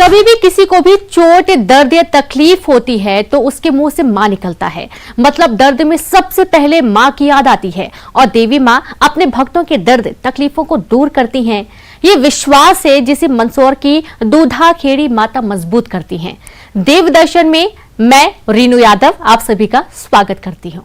कभी भी किसी को भी चोट, दर्द या तकलीफ होती है तो उसके मुंह से मां निकलता है। मतलब दर्द में सबसे पहले मां की याद आती है और देवी मां अपने भक्तों के दर्द तकलीफों को दूर करती हैं। ये विश्वास है जिसे मंदसौर की दूधा खेड़ी माता मजबूत करती हैं। देव दर्शन में मैं रीनू यादव आप सभी का स्वागत करती हूँ।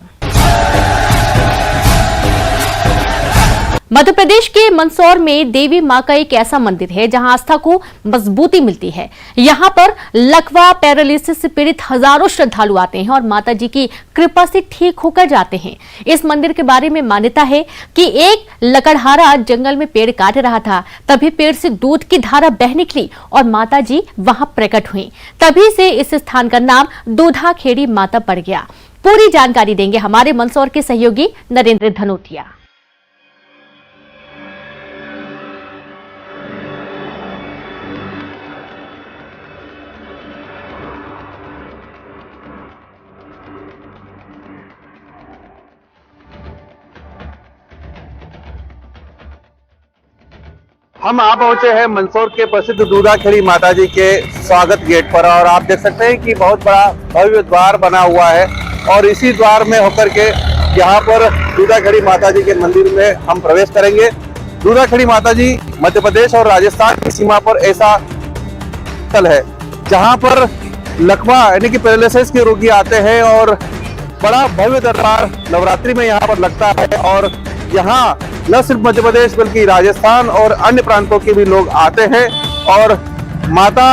मध्य प्रदेश के मंदसौर में देवी मां का एक ऐसा मंदिर है जहां आस्था को मजबूती मिलती है। यहां पर लकवा, पैरालिसिस से पीड़ित हजारों श्रद्धालु आते हैं और माता जी की कृपा से ठीक होकर जाते हैं। इस मंदिर के बारे में मान्यता है कि एक लकड़हारा जंगल में पेड़ काट रहा था, तभी पेड़ से दूध की धारा बह निकली और माता जी वहां प्रकट हुई। तभी से इस स्थान का नाम दूधा खेड़ी माता पड़ गया। पूरी जानकारी देंगे हमारे मंदसौर के सहयोगी नरेंद्र धनोटिया। हम आ पहुंचे हैं मंदसौर के प्रसिद्ध दूधा खेड़ी माता जी के स्वागत गेट पर और आप देख सकते हैं कि बहुत बड़ा भव्य द्वार बना हुआ है और इसी द्वार में होकर के यहाँ पर दूधा खेड़ी माता जी के मंदिर में हम प्रवेश करेंगे। दूधा खेड़ी माता जी मध्य प्रदेश और राजस्थान की सीमा पर ऐसा स्थल है जहाँ पर लकवा यानी कि पैरालिसिस के रोगी आते हैं और बड़ा भव्य दरबार नवरात्रि में यहाँ पर लगता है और यहाँ न सिर्फ मध्य प्रदेश बल्कि राजस्थान और अन्य प्रांतों के भी लोग आते हैं और माता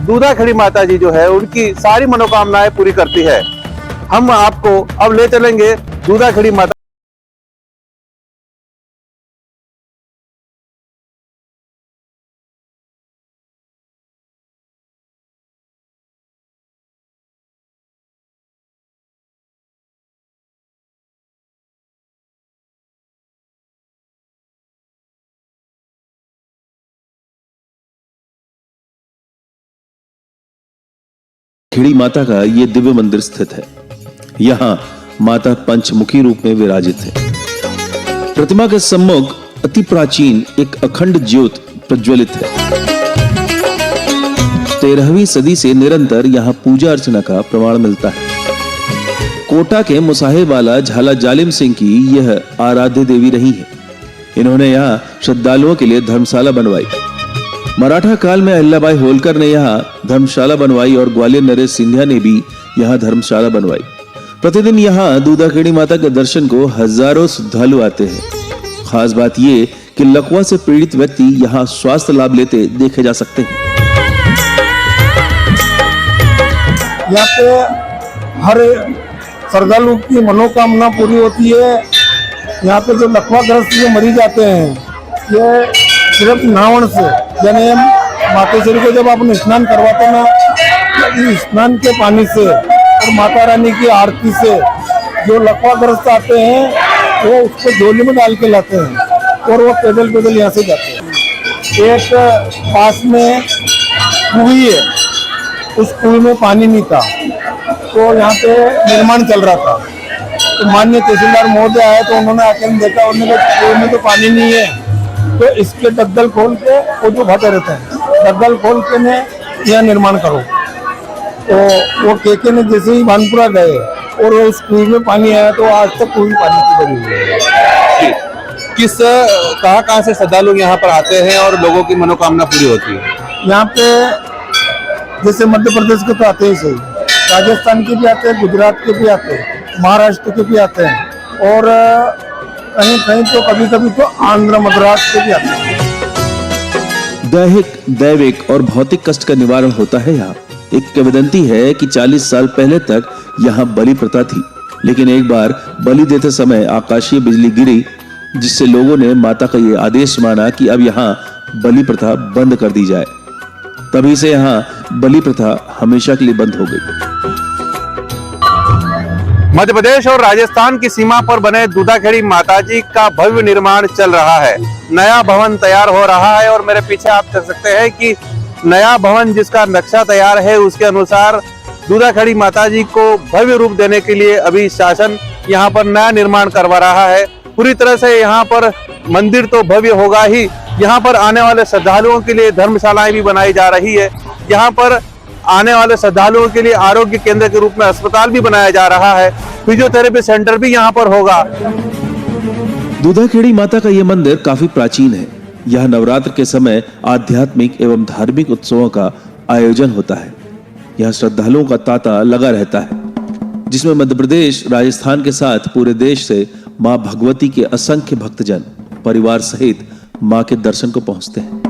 दूधा खेड़ी माता जी जो है उनकी सारी मनोकामनाएं पूरी करती है। हम आपको अब ले चलेंगे दूधा खेड़ी माता। खेड़ी माता का ये दिव्य मंदिर स्थित है। यहाँ माता पंचमुखी रूप में विराजित है। प्रतिमा के सम्मुख अति प्राचीन एक अखंड ज्योत प्रज्वलित है। 13वीं सदी से निरंतर यहाँ पूजा अर्चना का प्रमाण मिलता है। कोटा के मुसाहिब वाला झाला जालिम सिंह की यह आराध्य देवी रही है। इन्होंने यहाँ श्रद्धालुओं के लिए धर्मशाला बनवाई। मराठा काल में अहिल्याबाई होलकर ने यहाँ धर्मशाला बनवाई और ग्वालियर नरेश सिंधिया ने भी यहाँ धर्मशाला बनवाई। प्रतिदिन यहाँ दूधा खेड़ी माता के दर्शन को हजारों श्रद्धालु आते हैं। खास बात ये कि लकवा से पीड़ित व्यक्ति यहाँ स्वास्थ्य लाभ लेते देखे जा सकते हैं। यहाँ पे हर श्रद्धालु की मनोकामना पूरी होती है। यहाँ पे जो लकवाग्रस्त जो मरीज आते हैं ये सिर्फ नहावन से यानी मातेश्वरी को जब आपने स्नान करवाते ना, स्नान के पानी से और माता रानी की आरती से जो लकवाग्रस्त आते हैं वो उसको झोली में डाल के लाते हैं और वो पैदल पैदल यहाँ से जाते हैं। एक पास में कुएं है, उस कुएं में पानी नहीं था तो यहाँ पे निर्माण चल रहा था। तो माननीय तहसीलदार महोदय आए तो उन्होंने आकर देखा, उन्होंने कहा कुएं में तो पानी नहीं है तो इसके डग्गल खोल के वो जो भाते रहते हैं डग्गल खोल के ने यह निर्माण करो। तो वो केके ने जैसे ही भानपुरा गए और उस कुएं में पानी आया तो आज तक कुएं पानी की बनी हुई है। किस कहाँ से श्रद्धालु यहाँ पर आते हैं और लोगों की मनोकामना पूरी होती है? यहाँ पे जैसे मध्य प्रदेश के तो आते ही सही, राजस्थान के भी आते हैं, गुजरात के भी आते हैं, महाराष्ट्र के भी आते हैं और कहीं कहीं तो कभी कभी तो आंध्र मद्रास के भी आते हैं। दैहिक, दैविक और भौतिक कष्ट का निवारण होता है यहाँ। एक किंवदंती है कि 40 साल पहले तक यहाँ बलि प्रथा थी, लेकिन एक बार बलि देते समय आकाशीय बिजली गिरी जिससे लोगों ने माता का ये आदेश माना कि अब यहाँ बलि प्रथा बंद कर दी जाए। तभी से यहाँ बलि प्रथा हमेशा के लिए बंद हो गई। मध्य प्रदेश और राजस्थान की सीमा पर बने दूधा खेड़ी माता जी का भव्य निर्माण चल रहा है। नया भवन तैयार हो रहा है और मेरे पीछे आप देख सकते हैं कि नया भवन जिसका नक्शा तैयार है उसके अनुसार दूधा खेड़ी माता जी को भव्य रूप देने के लिए अभी शासन यहाँ पर नया निर्माण करवा रहा है। पूरी तरह से यहाँ पर मंदिर तो भव्य होगा ही, यहाँ पर आने वाले श्रद्धालुओं के लिए धर्मशालाएं भी बनाई जा रही है। यहाँ पर आने वाले श्रद्धालुओं के लिए आरोग्य केंद्र के रूप में अस्पताल भी बनाया जा रहा है। फिजियोथेरेपी सेंटर भी यहाँ पर होगा। दूधाखेड़ी माता का यह मंदिर काफी प्राचीन है। यह नवरात्र के समय आध्यात्मिक एवं धार्मिक उत्सवों का आयोजन होता है। यह श्रद्धालुओं का तांता लगा रहता है, जिसमें मध्य प्रदेश, राजस्थान के साथ पूरे देश से मां भगवती के असंख्य भक्तजन परिवार सहित मां के दर्शन को पहुंचते हैं।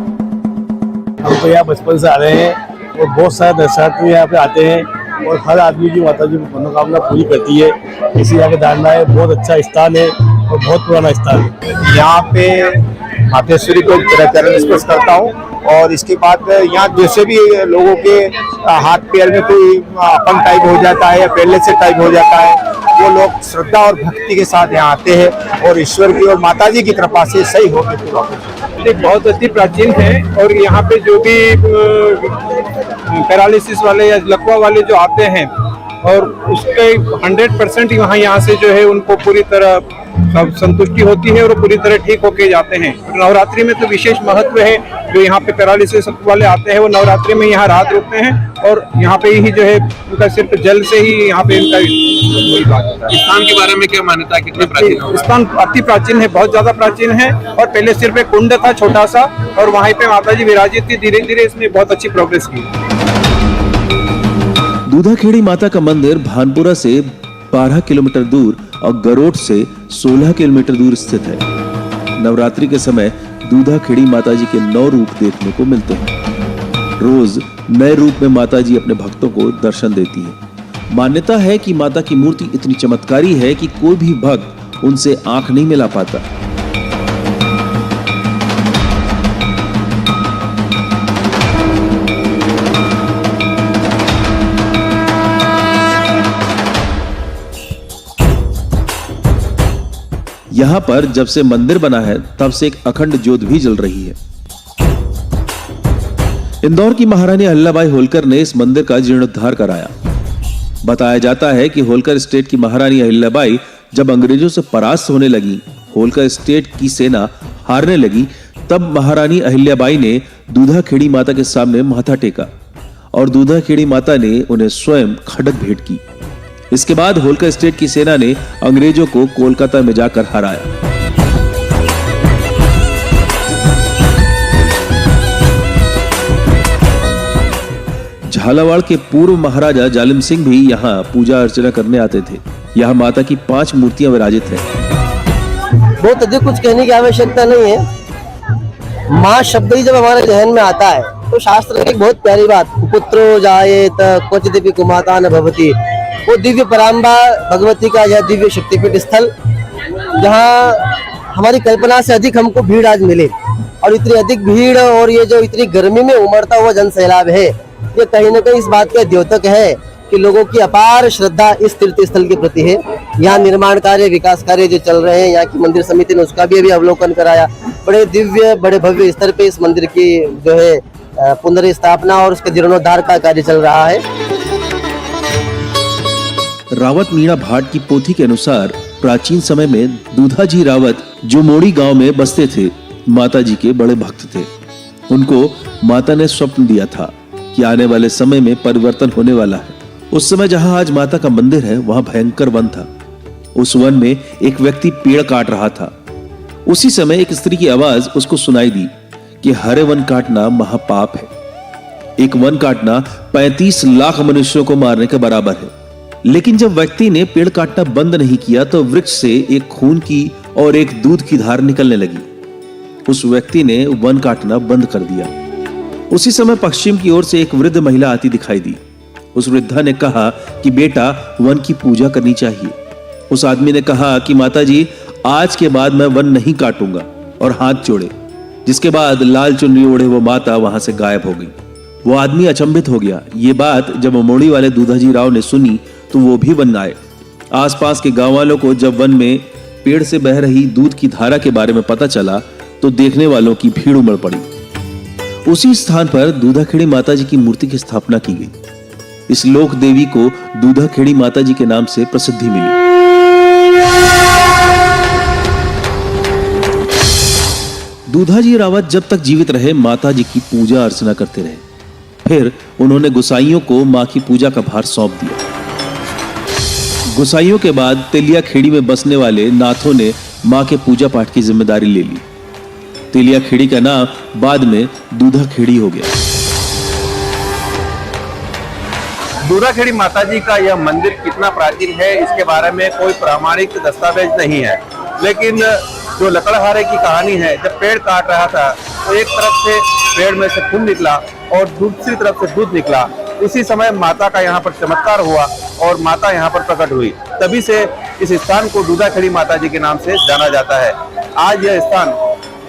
हम तो यहाँ बचपन से आ रहे हैं और बहुत सारे दर्शनार्थी यहाँ पे आते हैं और हर आदमी की माता जी की मनोकामना पूरी करती है। इसी यहाँ की धारणा है। बहुत अच्छा स्थान है और बहुत पुराना स्थान है। यहाँ पे मातेश्वरी को चरण स्पर्श करता हूँ और इसके बाद यहाँ जैसे भी लोगों के हाथ पैर में कोई अपन टाइप हो जाता है या पैरालिसिस टाइप हो जाता है, वो लोग श्रद्धा और भक्ति के साथ यहाँ आते हैं और ईश्वर की और माता जी की कृपा से सही होकर फिर वापस। बहुत अति प्राचीन है और यहाँ पे जो भी पैरालिसिस वाले या लकवा वाले जो आते हैं और उसके 100% यहाँ से जो है उनको पूरी तरह संतुष्टि होती है और पूरी तरह ठीक होके जाते हैं। नवरात्रि में तो विशेष महत्व है। जो यहाँ पे पैरालिसिस वाले आते हैं वो नवरात्रि में यहाँ रात रुकते हैं और यहाँ पे ही जो है उनका सिर्फ जल से ही यहाँ पे इनका स्थान के बारे में क्या मान्यता है? कितने प्राचीन है? स्थान अति प्राचीन है, बहुत ज्यादा प्राचीन है और पहले सिर्फ एक कुंड था छोटा सा और वहीं पे माता जी विराजित थी। धीरे धीरे इसने बहुत अच्छी प्रोग्रेस की। दूधाखेड़ी माता का मंदिर भानपुरा से 12 किलोमीटर दूर और गरोट से 16 किलोमीटर दूर स्थित है। नवरात्रि के समय दूधाखेड़ी माता जी के 9 रूप देखने को मिलते हैं। रोज नए रूप में माता जी अपने भक्तों को दर्शन देती है। मान्यता है कि माता की मूर्ति इतनी चमत्कारी है कि कोई भी भक्त उनसे आंख नहीं मिला पाता। यहाँ पर जब से मंदिर बना है तब से एक अखंड ज्योत भी जल रही है। इंदौर की महारानी अहिल्याबाई होलकर ने इस मंदिर का जीर्णोद्धार कराया। बताया जाता है कि होलकर स्टेट की महारानी अहिल्याबाई जब अंग्रेजों से परास्त होने लगी, होलकर स्टेट की सेना हारने लगी, तब महारानी अहिल्याबाई ने दूधाखेड़ी माता के सामने माथा टेका और दूधाखेड़ी माता ने उन्हें स्वयं खड्ग भेंट की। इसके बाद होलकर स्टेट की सेना ने अंग्रेजों को कोलकाता में जाकर हराया। झालावाड़ के पूर्व महाराजा जालिम सिंह भी यहाँ पूजा अर्चना करने आते थे। यहाँ माता की 5 मूर्तियां विराजित हैं। बहुत अधिक कुछ कहने की आवश्यकता नहीं है। माँ शब्द ही जब हमारे जहन में आता है तो शास्त्र की एक बहुत प्यारी बात, पुत्रो जायेत क्वचिदपि कुमाता न भवति, वो दिव्य पराम्बा भगवती का यह दिव्य शक्तिपीठ स्थल, जहाँ हमारी कल्पना से अधिक हमको भीड़ आज मिले और इतनी अधिक भीड़ और ये जो इतनी गर्मी में उमड़ता हुआ जन सैलाब है, ये कहीं न कहीं इस बात का द्योतक है कि लोगों की अपार श्रद्धा इस तीर्थ स्थल के प्रति है। यहाँ निर्माण कार्य, विकास कार्य जो चल रहे हैं, यहाँ की मंदिर समिति ने उसका भी अभी अवलोकन कराया। बड़े दिव्य, बड़े भव्य स्तर पे इस मंदिर की जो है पुनर्स्थापना और उसके जीर्णोद्धार का कार्य चल रहा है। रावत मीणा भाट की पोथी के अनुसार प्राचीन समय में दूधाजी रावत जो मोड़ी गांव में बसते थे, माता जी के बड़े भक्त थे। उनको माता ने स्वप्न दिया था कि आने वाले समय में परिवर्तन होने वाला है। उस समय जहां आज माता का मंदिर है, वहां भयंकर वन था। उस वन में एक व्यक्ति पेड़ काट रहा था। उसी समय एक स्त्री की आवाज उसको सुनाई दी कि हरे वन काटना महापाप है। एक वन काटना 35 लाख मनुष्यों को मारने के बराबर है। लेकिन जब व्यक्ति ने पेड़ काटना बंद नहीं किया तो वृक्ष से एक खून की और एक दूध की धार निकलने लगी। उस व्यक्ति ने वन काटना बंद कर दिया। उसी समय पश्चिम की ओर से एक वृद्ध महिला आती दिखाई दी। उस वृद्धा ने कहा कि बेटा, वन की पूजा करनी चाहिए। उस आदमी ने कहा कि माताजी, आज के बाद मैं वन नहीं काटूंगा, और हाथ जोड़े। जिसके बाद लाल चुन्नी ओढ़े वो माता वहां से गायब हो गई। वो आदमी अचंभित हो गया। ये बात जब मोड़ी वाले दूधाजी राव ने सुनी तो वो भी वन आए। आसपास के गांव वालों को जब वन में पेड़ से बह रही दूध की धारा के बारे में पता चला तो देखने वालों की भीड़ उमड़ पड़ी। उसी स्थान पर दूधाखेड़ी माता जी की मूर्ति की स्थापना की गई। इस लोक देवी को दूधाखेड़ी माता जी के नाम से प्रसिद्धि मिली। दूधाजी रावत जब तक जीवित रहे माता जी की पूजा अर्चना करते रहे। फिर उन्होंने गोसाइयों को मां की पूजा का भार सौंप दिया। गोसाइयों के बाद तेलिया खेड़ी में बसने वाले नाथों ने मां के पूजा पाठ की जिम्मेदारी ले ली। तेलिया खेड़ी का नाम बाद में दूधा खेड़ी हो गया। दूधा खेड़ी माता जी का यह मंदिर कितना प्राचीन है इसके बारे में कोई प्रामाणिक दस्तावेज नहीं है, लेकिन जो लकड़हारे की कहानी है, जब पेड़ काट रहा था तो एक तरफ से पेड़ में से खून निकला और दूसरी तरफ से दूध निकला। उसी समय माता का यहाँ पर चमत्कार हुआ और माता यहाँ पर प्रकट हुई। तभी से इस स्थान को दूधा खेड़ी माता जी के नाम से जाना जाता है। आज यह स्थान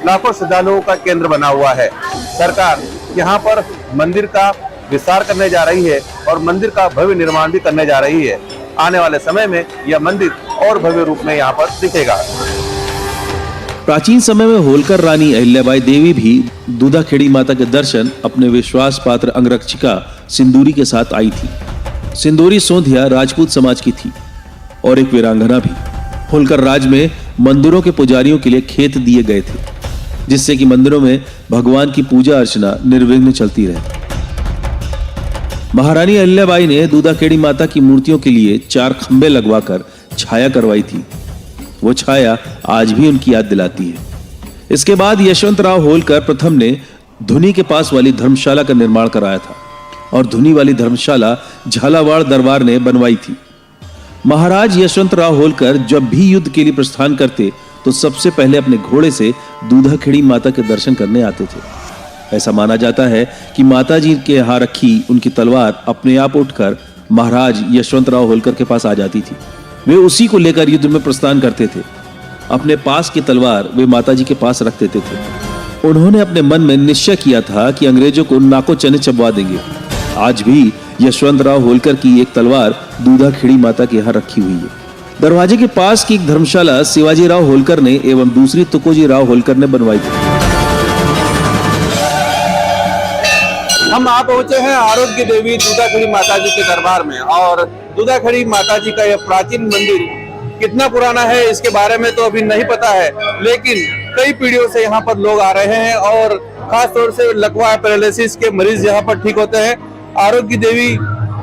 लाखों श्रद्धालुओं का केंद्र बना हुआ है। सरकार यहाँ पर मंदिर का विस्तार करने जा रही है और मंदिर का भव्य निर्माण भी करने जा रही है। आने वाले समय में यह मंदिर और भव्य रूप में यहाँ पर दिखेगा। प्राचीन समय में होलकर रानी अहिल्याबाई देवी भी दूधा खेड़ी माता के दर्शन अपने विश्वास पात्र अंगरक्षिका सिंदूरी के साथ आई थी। सिंदूरी सोंधिया राजपूत समाज की थी और एक वीरांगना भी। होलकर राज में मंदिरों के पुजारियों के लिए खेत दिए गए थे, जिससे कि मंदिरों में भगवान की पूजा अर्चना निर्विघ्न चलती रहे। महारानी अहिल्याबाई ने दूधा खेड़ी माता की मूर्तियों के लिए 4 खंबे लगवाकर छाया करवाई थी। वो छाया आज भी उनकी याद दिलाती है। इसके बाद यशवंतराव होलकर प्रथम ने धुनी के पास वाली धर्मशाला का निर्माण कराया था और धुनी वाली धर्मशाला झालावाड़ दरबार ने बनवाई थी। महाराज यशवंतराव होलकर जब भी युद्ध के लिए प्रस्थान करते तो सबसे पहले अपने घोड़े से दूधा खेड़ी माता के दर्शन करने आते थे। ऐसा माना जाता है कि माता जी के यहाँ रखी उनकी तलवार अपने आप उठकर महाराज यशवंतराव होलकर के पास आ जाती थी। वे उसी को लेकर युद्ध में प्रस्थान करते थे। अपने पास की तलवार वे माता जी के पास रख देते थे। उन्होंने अपने मन में निश्चय किया था कि अंग्रेजों को नाको चने चबवा देंगे। आज भी यशवंतराव होलकर की एक तलवार दूधा खेड़ी माता के यहाँ रखी हुई है। दरवाजे के पास की एक धर्मशाला शिवाजी राव होलकर ने एवं दूसरी तुकोजी राव होलकर ने बनवाई थी। हम आ पहुंचे हैं आरोग्य देवी दूधा खेड़ी माता जी के दरबार में और दूधा खेड़ी माता जी का यह प्राचीन मंदिर कितना पुराना है इसके बारे में तो अभी नहीं पता है, लेकिन कई पीढ़ियों से यहाँ पर लोग आ रहे हैं और खास तौर से लकवा पैरालिसिस के मरीज यहाँ पर ठीक होते हैं। आरोग्य देवी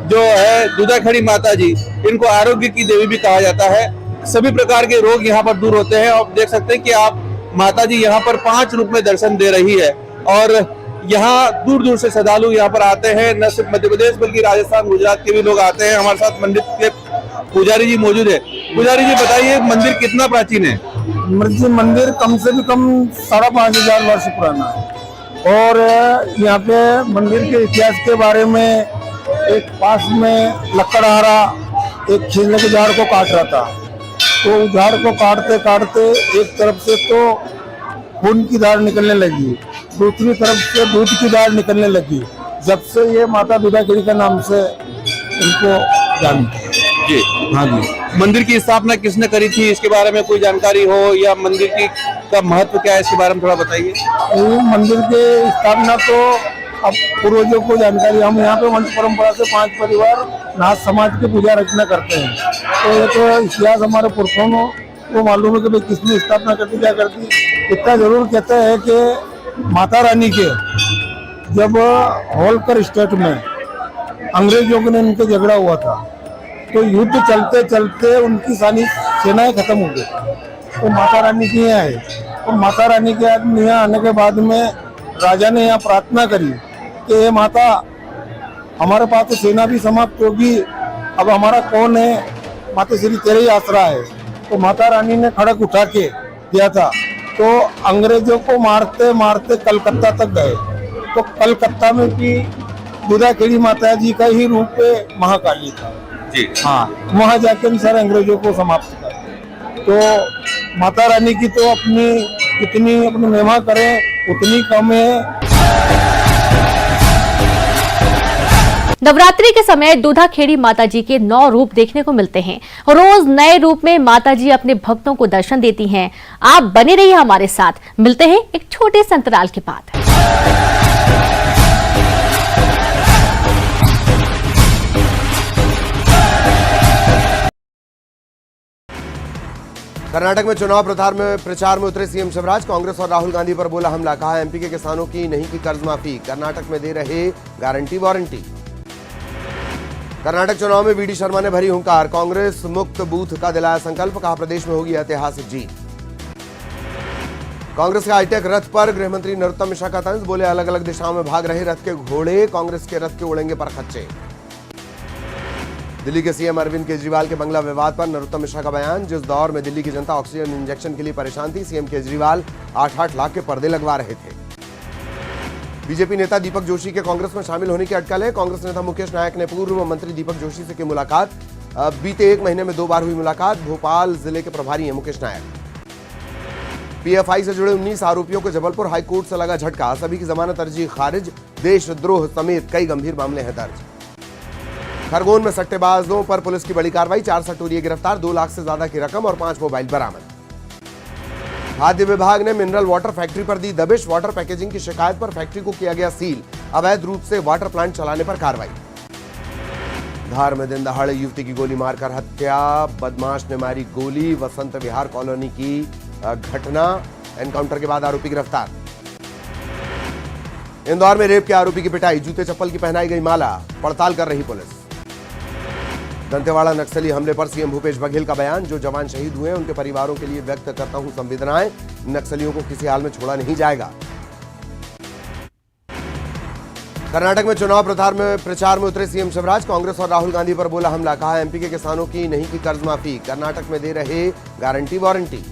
जो है दूधा खेड़ी माता जी, इनको आरोग्य की देवी भी कहा जाता है। सभी प्रकार के रोग यहाँ पर दूर होते हैं। आप देख सकते हैं कि आप माता जी यहाँ पर 5 रूप में दर्शन दे रही है और यहाँ दूर दूर से श्रद्धालु यहाँ पर आते हैं। न सिर्फ मध्य प्रदेश बल्कि राजस्थान, गुजरात के भी लोग आते हैं। हमारे साथ मंदिर के पुजारी जी मौजूद है। पुजारी जी बताइए, मंदिर कितना प्राचीन है? मंदिर कम से भी कम 5,500 वर्ष पुराना है और यहाँ पे मंदिर के इतिहास के बारे में एक पास में लकड़हारा एक खींचने के झाड़ को काट रहा था, तो झाड़ को काटते काटते एक तरफ से तो खून की धार निकलने लगी, दूसरी तरफ से दूध की धार निकलने लगी। जब से ये माता दूधा खेड़ी के नाम से इनको जानते हैं। जी हाँ जी। मंदिर की स्थापना किसने करी थी, इसके बारे में कोई जानकारी हो या मंदिर की का महत्व क्या है, इसके बारे में थोड़ा बताइए। मंदिर की स्थापना तो अब पूर्वजों को जानकारी। हम यहाँ पे वंश परंपरा से 5 परिवार नाथ समाज की पूजा अर्चना करते हैं, तो ये तो इतिहास हमारे पुरखों को मालूम है कि भाई किसने स्थापना करती क्या करती। इतना जरूर कहते हैं कि माता रानी के जब होलकर स्टेट में अंग्रेजों ने उनके झगड़ा हुआ था तो युद्ध चलते चलते उनकी सारी सेनाएं खत्म हो गई, तो माता रानी के यहाँ आए। तो माता रानी के यहाँ आने के बाद में राजा ने यहाँ प्रार्थना करी कि ये माता, हमारे पास तो सेना भी समाप्त होगी, अब हमारा कौन है, माता श्री तेरे ही आसरा है। तो माता रानी ने खड़क उठा के दिया था, तो अंग्रेजों को मारते मारते कलकत्ता तक गए। तो कलकत्ता में भी दूधा खेड़ी माता जी का ही रूप महाकाली था जी। हाँ, वहाँ जाके इन सारे अंग्रेजों को समाप्त कर। तो माता रानी की तो अपनी कितनी अपनी महिमा करें उतनी कम है। नवरात्रि के समय दूधा खेड़ी माता जी के 9 रूप देखने को मिलते हैं। रोज नए रूप में माता जी अपने भक्तों को दर्शन देती हैं। आप बने रहिए हमारे साथ। मिलते हैं एक छोटे से अंतराल के बाद। कर्नाटक में चुनाव प्रचार में उतरे सीएम शिवराज। कांग्रेस और राहुल गांधी पर बोला हमला। कहा एमपी के किसानों की नहीं की कर्ज माफी, कर्नाटक में दे रहे गारंटी वारंटी। कर्नाटक चुनाव में वीडी शर्मा ने भरी हुंकार। कांग्रेस मुक्त बूथ का दिलाया संकल्प। कहा प्रदेश में होगी ऐतिहासिक जीत। कांग्रेस के हाईटेक रथ पर गृह मंत्री नरोत्तम मिश्रा का तंज। बोले अलग अलग दिशाओं में भाग रहे रथ के घोड़े, कांग्रेस के रथ के उड़ेंगे पर खच्चे। दिल्ली के सीएम अरविंद केजरीवाल के बंगला विवाद पर नरोत्तम मिश्रा का बयान। जिस दौर में दिल्ली की जनता ऑक्सीजन इंजेक्शन के लिए परेशान थी, सीएम केजरीवाल 8-8 लाख के पर्दे लगवा रहे थे। बीजेपी नेता दीपक जोशी के कांग्रेस में शामिल होने की अटकल है। कांग्रेस नेता मुकेश नायक ने पूर्व मंत्री दीपक जोशी से की मुलाकात। बीते 1 महीने में 2 बार हुई मुलाकात। भोपाल जिले के प्रभारी हैं मुकेश नायक। पीएफआई से जुड़े 19 आरोपियों को जबलपुर हाईकोर्ट से लगा झटका। सभी की जमानत अर्जी खारिज। देशद्रोह समेत कई गंभीर मामले हैं दर्ज। खरगोन में सट्टेबाजों पर पुलिस की बड़ी कार्रवाई। 4 सट्टोरिये गिरफ्तार, 2 लाख से ज्यादा की रकम और 5 मोबाइल बरामद। खाद्य विभाग ने मिनरल वाटर फैक्ट्री पर दी दबिश। वाटर पैकेजिंग की शिकायत पर फैक्ट्री को किया गया सील। अवैध रूप से वाटर प्लांट चलाने पर कार्रवाई। धार में दिन दहाड़े युवती की गोली मारकर हत्या। बदमाश ने मारी गोली। वसंत विहार कॉलोनी की घटना। एनकाउंटर के बाद आरोपी गिरफ्तार। इंदौर में रेप के आरोपी की पिटाई। जूते चप्पल की पहनाई गई माला। पड़ताल कर रही पुलिस। दंतेवाड़ा नक्सली हमले पर सीएम भूपेश बघेल का बयान। जो जवान शहीद हुए उनके परिवारों के लिए व्यक्त करता हूं संवेदनाएं। नक्सलियों को किसी हाल में छोड़ा नहीं जाएगा। कर्नाटक में चुनाव प्रचार में उतरे सीएम शिवराज। कांग्रेस और राहुल गांधी पर बोला हमला। कहा एमपी के किसानों की नहीं की कर्ज माफी, कर्नाटक में दे रहे गारंटी वारंटी।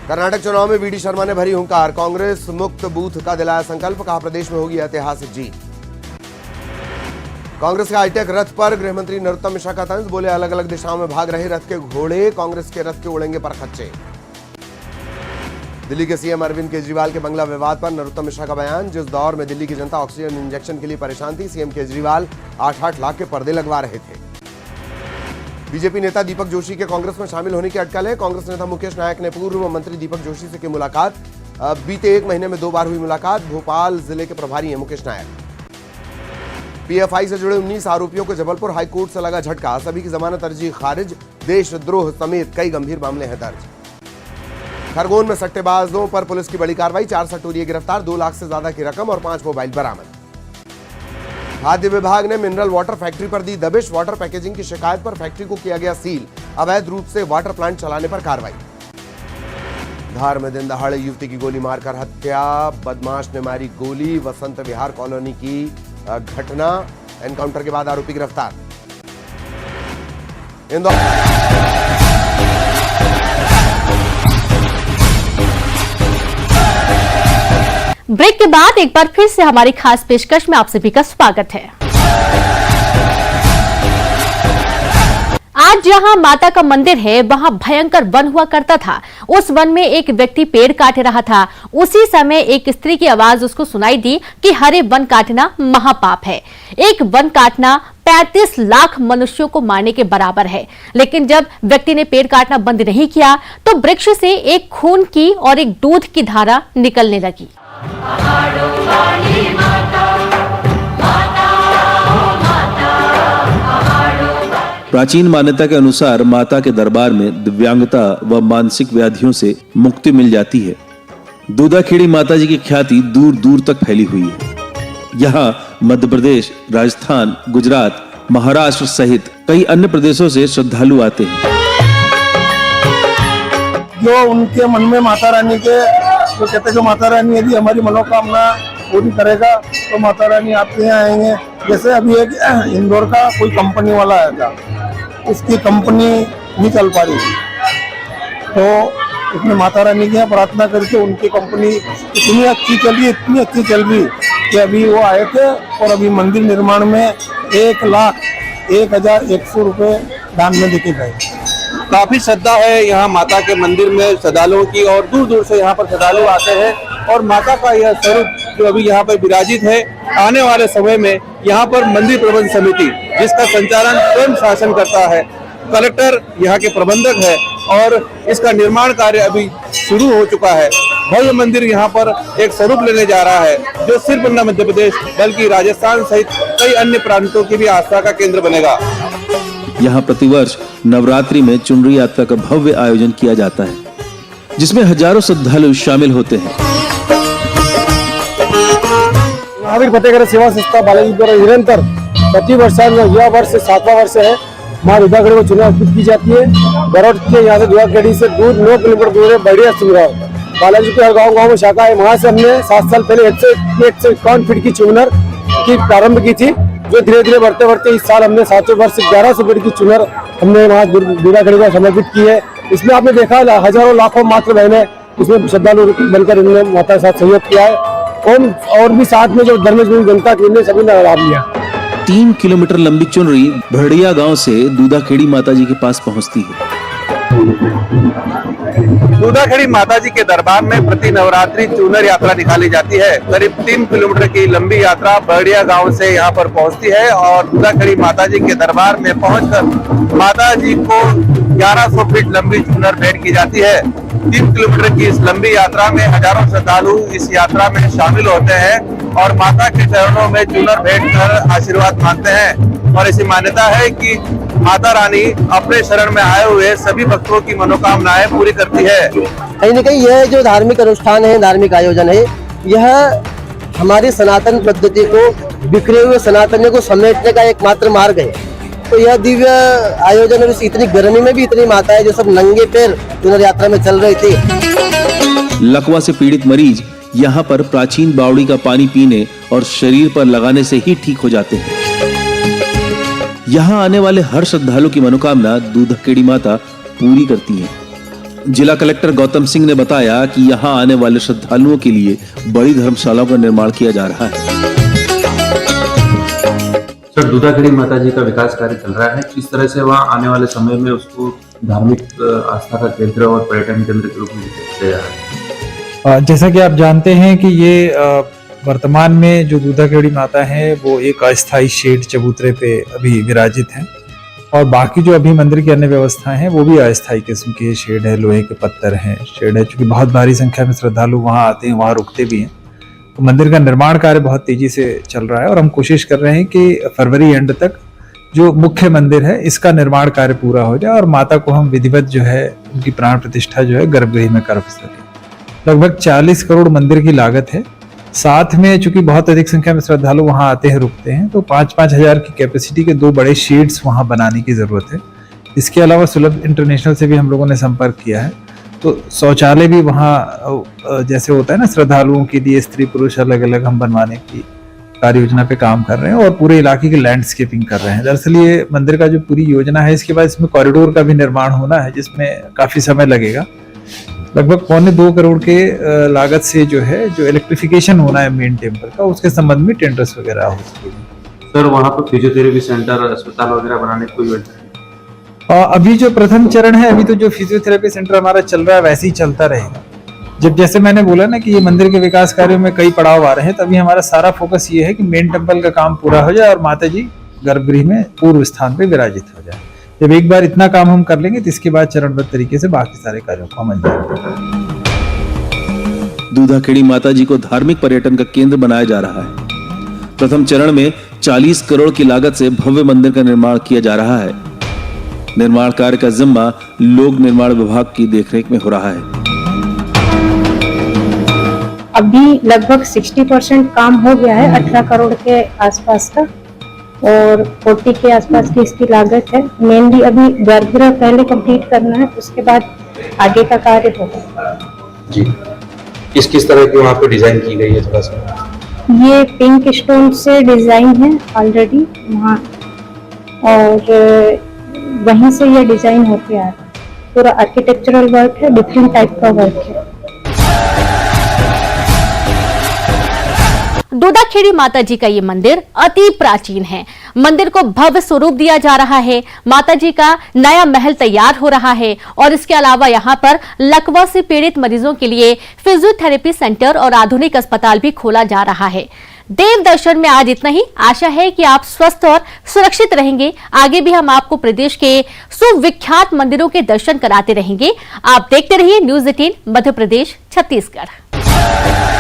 कर्नाटक चुनाव में वीडी शर्मा ने भरी हुंकार। कांग्रेस मुक्त बूथ का दिलाया संकल्प। कहा प्रदेश में होगी ऐतिहासिक जीत। कांग्रेस के हाईटेक रथ पर गृह मंत्री नरोत्तम मिश्रा का तंज। बोले अलग अलग दिशाओं में भाग रहे रथ के घोड़े, कांग्रेस के रथ के उड़ेंगे पर खच्चे। दिल्ली के सीएम अरविंद केजरीवाल के बंगला विवाद पर नरोत्तम मिश्रा का बयान। जिस दौर में दिल्ली की जनता ऑक्सीजन इंजेक्शन के लिए परेशान थी, सीएम केजरीवाल 8-8 लाख के पर्दे लगवा रहे थे। बीजेपी नेता दीपक जोशी के कांग्रेस में शामिल होने की अटकल है। कांग्रेस नेता मुकेश नायक ने पूर्व मंत्री दीपक जोशी से की मुलाकात। बीते 1 महीने में 2 बार हुई मुलाकात। भोपाल जिले के प्रभारी हैं मुकेश नायक। पीएफआई से जुड़े 19 आरोपियों को जबलपुर हाईकोर्ट से लगा झटका। सभी की जमानत अर्जी खारिज। देशद्रोह समेत कई गंभीर मामले हैं दर्ज। खरगोन में सट्टेबाजों पर पुलिस की बड़ी कार्रवाई। 4 सट्टोरिये गिरफ्तार, 2 लाख से ज्यादा की रकम और 5 मोबाइल बरामद। खाद्य विभाग ने मिनरल वाटर फैक्ट्री पर दी दबिश। वाटर पैकेजिंग की शिकायत पर फैक्ट्री को किया गया सील। अवैध रूप से वाटर प्लांट चलाने पर कार्रवाई। धार में दिन दहाड़े युवती की गोली मारकर हत्या। बदमाश ने मारी गोली। वसंत विहार कॉलोनी की घटना। एनकाउंटर के बाद आरोपी गिरफ्तार। इंदौर ब्रेक के बाद एक बार फिर से हमारी खास पेशकश में आप सभी का स्वागत है। आज जहां माता का मंदिर है वहां भयंकर वन हुआ करता था। उस वन में एक व्यक्ति पेड़ काट रहा था। उसी समय एक स्त्री की आवाज उसको सुनाई दी कि हरे वन काटना महापाप है। एक वन काटना 35 लाख मनुष्यों को मारने के बराबर है। लेकिन जब व्यक्ति ने पेड़ काटना बंद नहीं किया तो वृक्ष से एक खून की और एक दूध की धारा निकलने लगी। प्राचीन मान्यता के अनुसार माता के दरबार में दिव्यांगता व मानसिक व्याधियों से मुक्ति मिल जाती है। दूधाखेड़ी माता जी की ख्याति दूर दूर तक फैली हुई है। यहाँ मध्य प्रदेश, राजस्थान, गुजरात, महाराष्ट्र सहित कई अन्य प्रदेशों से श्रद्धालु आते हैं। जो उनके मन में माता रानी के जो कहते हैं कि माता रानी यदि हमारी मनोकामना पूरी करेगा तो माता रानी आपके यहाँ आएंगे। जैसे अभी एक इंदौर का कोई कंपनी वाला आया था, उसकी कंपनी नहीं चल पा रही थी, तो उसने माता रानी के यहाँ प्रार्थना करके उनकी कंपनी इतनी अच्छी चल रही कि अभी वो आए थे और अभी मंदिर निर्माण में 1,01,100 रुपये दान में देके गए। काफी श्रद्धा है यहाँ माता के मंदिर में श्रद्धालुओं की, और दूर दूर से यहाँ पर श्रद्धालु आते हैं। और माता का यह स्वरूप जो अभी यहाँ पर विराजित है, आने वाले समय में यहाँ पर मंदिर प्रबंध समिति जिसका संचालन स्वयं शासन करता है, कलेक्टर यहाँ के प्रबंधक है और इसका निर्माण कार्य अभी शुरू हो चुका है। भव्य मंदिर यहाँ पर एक स्वरूप लेने जा रहा है जो सिर्फ न मध्य प्रदेश बल्कि राजस्थान सहित कई अन्य प्रांतों की भी आस्था का केंद्र बनेगा। यहाँ प्रतिवर्ष नवरात्रि में चुनरी यात्रा का भव्य आयोजन किया जाता है, जिसमें हजारों श्रद्धालु शामिल होते हैं। महावीर फतेहगढ़ सेवा संस्था बालाजी द्वारा निरंतर प्रति वर्ष यह वर्ष 7वां वर्ष है। माँ दुधाखेड़ी को चुनरी अर्पित की जाती है। गरौट के यहाँ से दुधाखेड़ी से दूर 9 किलोमीटर दूर है बढ़िया चुनरा। बालाजी के हर गाँव में शाखा है। वहाँ से हमने 7 साल पहले 151 फीट की चुनर की प्रारंभ की थी, जो धीरे धीरे बढ़ते बढ़ते इस साल हमने 7वें वर्ष 1100 फीट की चुनर हमने वहाँ दुधाखेड़ी को समर्पित की है। इसमें आपने देखा हजारों लाखों मात्र बहने इसमें श्रद्धालु बनकर इन्होंने माता के साथ सहयोग किया है, और भी साथ में जो धर्मजीवी जनता थी इन्हें सभी ने लाभ लिया। 3 किलोमीटर लंबी चुनरी भड़िया गांव से दूधाखेड़ी माताजी के पास पहुंचती है। दूधाखेड़ी माताजी के दरबार में प्रति नवरात्रि चूनर यात्रा निकाली जाती है। करीब 3 किलोमीटर की लंबी यात्रा बढ़िया गांव से यहां पर पहुंचती है और दूधाखेड़ी माताजी के दरबार में पहुंचकर माताजी को 1100 फीट लंबी चूनर भेंट की जाती है। 3 किलोमीटर की इस लंबी यात्रा में हजारों श्रद्धालु इस यात्रा में शामिल होते हैं और माता के चरणों में चूनर भेंट कर आशीर्वाद मांगते हैं। और ऐसी मान्यता है कि माता रानी अपने शरण में आए हुए सभी भक्तों की मनोकामनाएं पूरी करती है। कहीं न कहीं यह जो धार्मिक अनुष्ठान है, धार्मिक आयोजन है, यह हमारी सनातन पद्धति को, बिखरे हुए सनातन को समेटने का एकमात्र मार्ग है। तो यह दिव्य आयोजन और इतनी गर्मी में भी इतनी माताएं जो सब नंगे पैर चुनर यात्रा में चल रही थी। लकवा से पीड़ित मरीज यहाँ पर प्राचीन बावड़ी का पानी पीने और शरीर पर लगाने से ही ठीक हो जाते हैं। यहाँ आने वाले हर श्रद्धालु की मनोकामना दूधाखेड़ी माता पूरी करती है। जिला कलेक्टर गौतम सिंह ने बताया कि यहाँ आने वाले श्रद्धालुओं के लिए बड़ी धर्मशालाओं का निर्माण किया जा रहा है। सर, दूधाखेड़ी माता जी का विकास कार्य चल रहा है, किस तरह से वहाँ आने वाले समय में उसको धार्मिक आस्था का केंद्र और पर्यटन केंद्र के रूप में किया जा रहा है? जैसा कि आप जानते हैं कि ये वर्तमान में जो दूधाखेड़ी माता है वो एक अस्थायी शेड चबूतरे पे अभी विराजित हैं, और बाकी जो अभी मंदिर की अन्य व्यवस्थाएं हैं वो भी अस्थायी किस्म के शेड है, लोहे के पत्थर हैं, शेड है। चूंकि बहुत भारी संख्या में श्रद्धालु वहाँ आते हैं, वहाँ रुकते भी हैं, तो मंदिर का निर्माण कार्य बहुत तेजी से चल रहा है और हम कोशिश कर रहे हैं कि फरवरी एंड तक जो मुख्य मंदिर है इसका निर्माण कार्य पूरा हो जाए और माता को हम विधिवत जो है उनकी प्राण प्रतिष्ठा जो है गर्भगृह में कर सकें। लगभग 40 करोड़ मंदिर की लागत है। साथ में चूंकि बहुत अधिक संख्या में श्रद्धालु वहां आते हैं, रुकते हैं, तो 5-5 हजार की कैपेसिटी के 2 बड़े शेड्स वहां बनाने की जरूरत है। इसके अलावा सुलभ इंटरनेशनल से भी हम लोगों ने संपर्क किया है, तो शौचालय भी वहाँ जैसे होता है ना श्रद्धालुओं के लिए स्त्री पुरुष अलग अलग हम बनवाने की कार्य योजना पे काम कर रहे हैं और पूरे इलाके की लैंडस्केपिंग कर रहे हैं। दरअसल ये मंदिर का जो पूरी योजना है, इसके बाद इसमें कॉरिडोर का भी निर्माण होना है जिसमें काफी समय लगेगा। लगभग 1.25 करोड़ के लागत से जो है जो इलेक्ट्रिफिकेशन होना है मेन टेम्पल का, उसके संबंध में टेंडर्स वगैरह हो सकेंगे। सर, वहाँ पर फिजियोथेरेपी सेंटर, अस्पताल वगैरह बनाने की कोई योजना है? अभी जो प्रथम चरण है, अभी तो जो फिजियोथेरेपी सेंटर हमारा चल रहा है वैसे ही चलता रहेगा। जब जैसे मैंने बोला ना कि ये मंदिर के विकास कार्यों में कई पड़ाव आ रहे हैं, तभी हमारा सारा फोकस ये है कि मेन टेम्पल का काम पूरा हो जाए और माता जी गर्भगृह में पूर्व स्थान पे विराजित हो जाए। जब एक बार इतना काम हम कर लेंगे तो इसके बाद चरणबद्ध तरीके से बाकी सारे कार्यों को हम अंजाम देंगे। दूधाखेड़ी माताजी को धार्मिक पर्यटन का केंद्र बनाया जा रहा है। प्रथम चरण में 40 करोड़ की लागत से भव्य मंदिर का निर्माण किया जा रहा है। निर्माण कार्य का जिम्मा लोक निर्माण विभाग की देखरेख में हो रहा है। अभी लगभग 60% काम हो गया है, 18 करोड़ के आसपास का, और 40 के आसपास की इसकी लागत है। मेनली अभी गर्भगृह पहले कंप्लीट करना है, उसके बाद आगे का कार्य होगा। जी, किस किस तरह की वहाँ पे डिजाइन की गई है? थोड़ा सा ये पिंक स्टोन से डिजाइन है ऑलरेडी वहाँ, और वहीं से ये डिजाइन होके आ रहा है। पूरा आर्किटेक्चरल वर्क है, डिफरेंट टाइप का वर्क है। दूधाखेड़ी माता जी का ये मंदिर अति प्राचीन है। मंदिर को भव्य स्वरूप दिया जा रहा है। माता जी का नया महल तैयार हो रहा है और इसके अलावा यहाँ पर लकवा से पीड़ित मरीजों के लिए फिजियोथेरेपी सेंटर और आधुनिक अस्पताल भी खोला जा रहा है। देव दर्शन में आज इतना ही। आशा है कि आप स्वस्थ और सुरक्षित रहेंगे। आगे भी हम आपको प्रदेश के सुविख्यात मंदिरों के दर्शन कराते रहेंगे। आप देखते रहिए न्यूज़ 18 मध्य प्रदेश छत्तीसगढ़।